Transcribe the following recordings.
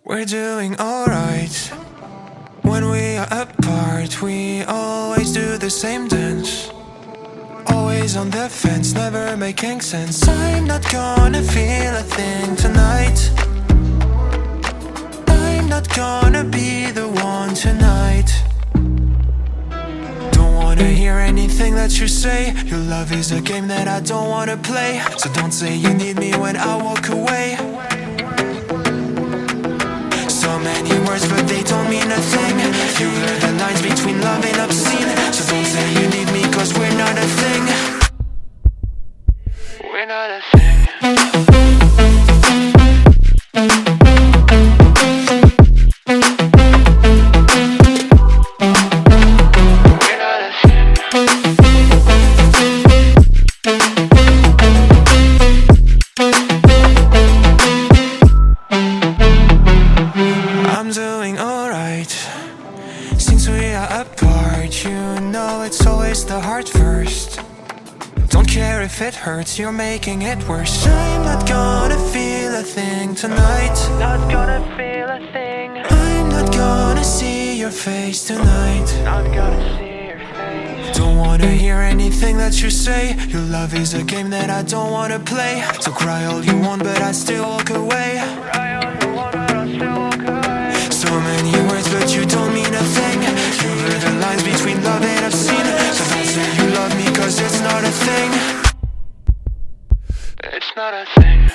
We're doing alright. When we are apart, we always do the same dance. Always on the fence, never making sense. I'm not gonna feel a thing tonight. I'm not gonna be the one tonight. Don't wanna hear anything that you say. Your love is a game that I don't wanna play. So don't say you need me when I walk away. So many words but they don't mean a thing. You blur the lines between love and obscene. So don't say you need me cause we're not a thing. We're not a thing. I'm doing alright. Since we are apart, you know it's always the heart first. Don't care if it hurts, you're making it worse. I'm not gonna feel a thing tonight. Not gonna feel a thing. I'm not gonna see your face tonight. Not gonna see your face. Don't wanna hear anything that you say. Your love is a game that I don't wanna play. So cry all you want but I still walk away. Cry all you want but I still walk away. So many words but you don't mean a thing. You blur the lines between love and obscene. So don't say you love me cause it's not a thing. It's not a thing.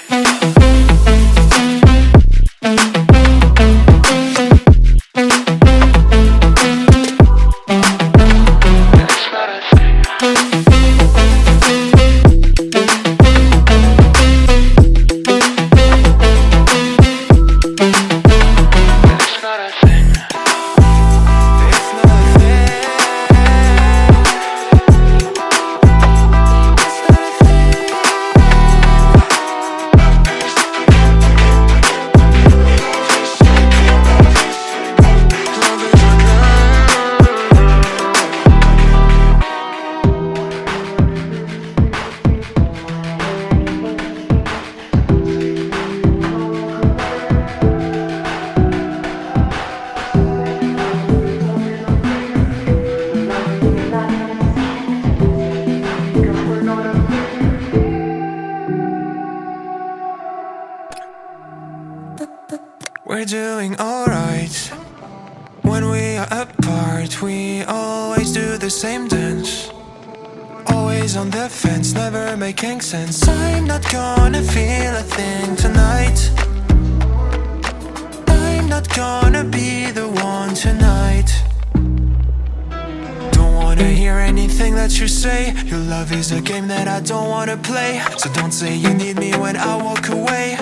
We're doing alright. When we are apart, we always do the same dance. Always on the fence, never making sense. I'm not gonna feel a thing tonight. I'm not gonna be the one tonight. Don't wanna hear anything that you say. Your love is a game that I don't wanna play. So don't say you need me when I walk away.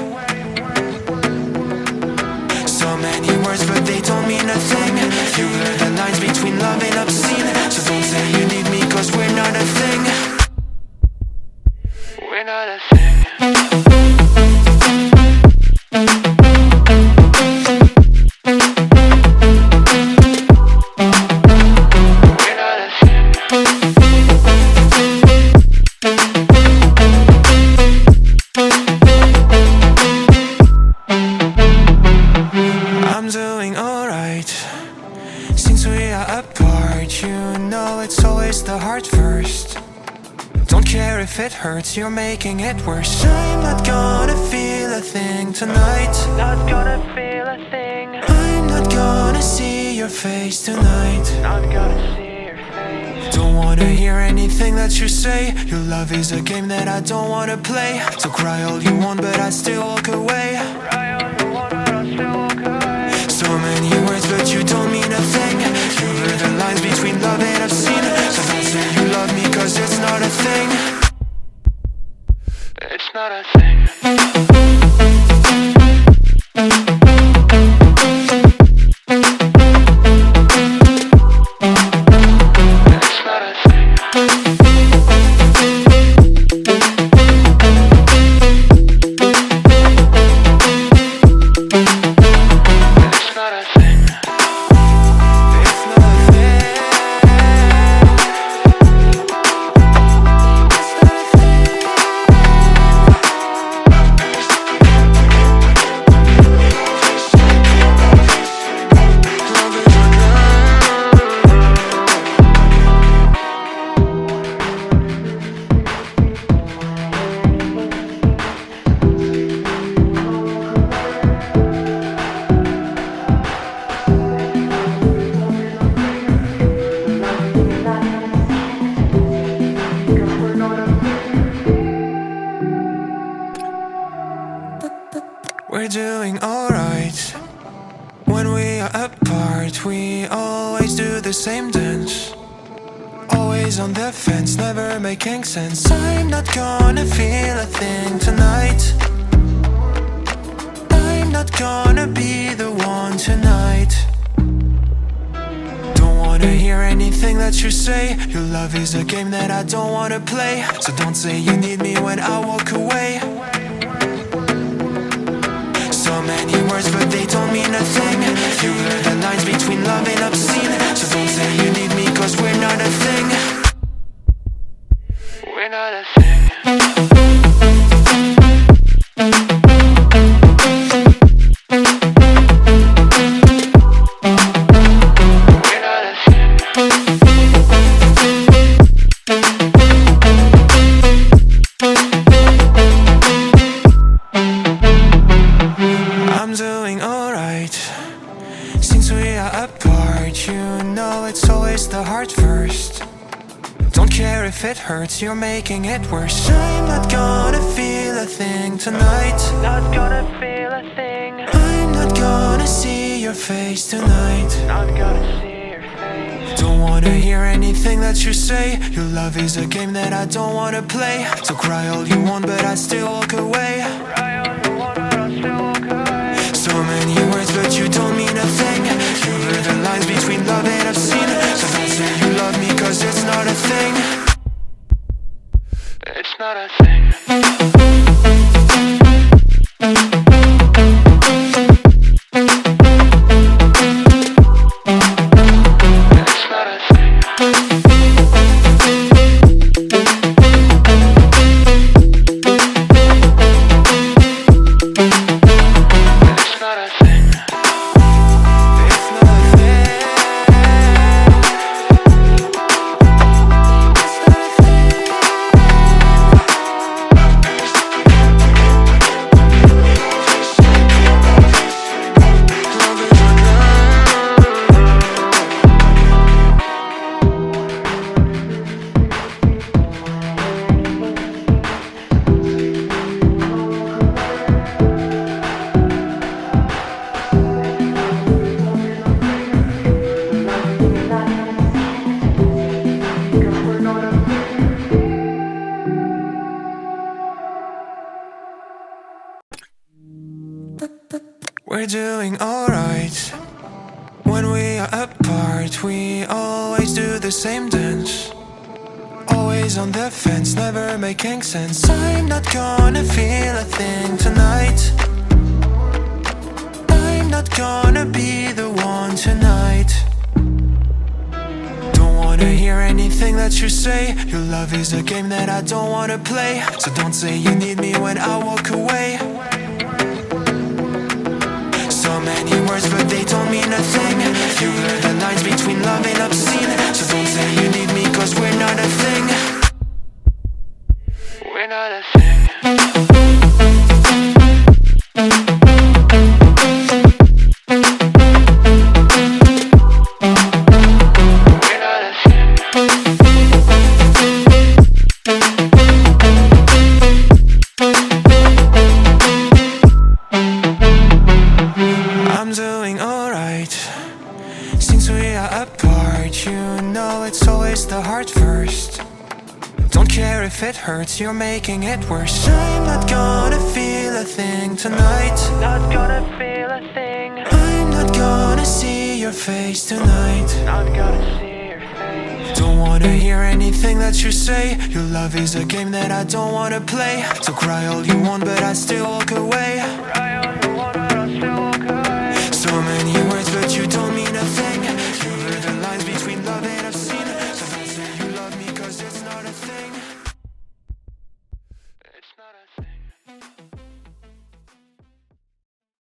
So many words but they don't mean a thing. You blur the lines between love and obscene. So don't say you need me cause we're not a thing. We're not a thing. I'm doing alright. Since we are apart, you know it's always the heart first. Don't care if it hurts, you're making it worse. I'm not gonna feel a thing tonight. Not gonna feel a thing. I'm not gonna see your face tonight. Not gonna see your face. Don't wanna hear anything that you say. Your love is a game that I don't wanna play. So cry all you want but I still walk away. Cry all you want but I still walk away. So many words but you don't mean a thing. You blur the lines between love and obscene. So don't say you love me cause it's not a thing. It's not a thing. We're doing alright. When we are apart, we always do the same dance. Always on the fence, never making sense. I'm not gonna feel a thing tonight. I'm not gonna be the one tonight. Don't wanna hear anything that you say. Your love is a game that I don't wanna play. So don't say you need me when I walk away. So many words but they don't mean a thing. You blur the lines between love and obscene. So don't say you need me cause we're not a thing. We're not a thing. We're not a thing. I'm doing alright. Since we are apart, you know it's always the heart first. Don't care if it hurts, you're making it worse. I'm not gonna feel a thing tonight. Not gonna feel a thing. I'm not gonna see your face tonight. Not gonna see your face. Don't wanna hear anything that you say. Your love is a game that I don't wanna play. So cry all you want but I still walk away. Cry all you want but I still walk away. So many words but you don't mean a thing. You blur the lines between love and obscene. So don't say you love me cause it's not a thing. It's not a thing. It's not a thing. It's not a thing. It's not a thing. We're doing alright. When we are apart, we always do the same dance. Always on the fence, never making sense. I'm not gonna feel a thing tonight. I'm not gonna be the one tonight. Don't wanna hear anything that you say. Your love is a game that I don't wanna play. So don't say you need me when I walk away. So many words but they don't mean a thing. You blur the lines between love and obscene. So don't say you need me cause we're not a thing. We're not a thing. We're not a thing. I'm doing alright. Since we are apart, you know it's always the heart first. Don't care if it hurts, you're making it worse. I'm not gonna feel a thing tonight. Not gonna feel a thing. I'm not gonna see your face tonight. Not gonna see your face. Don't wanna hear anything that you say. Your love is a game that I don't wanna play. So cry all you want but I still walk away.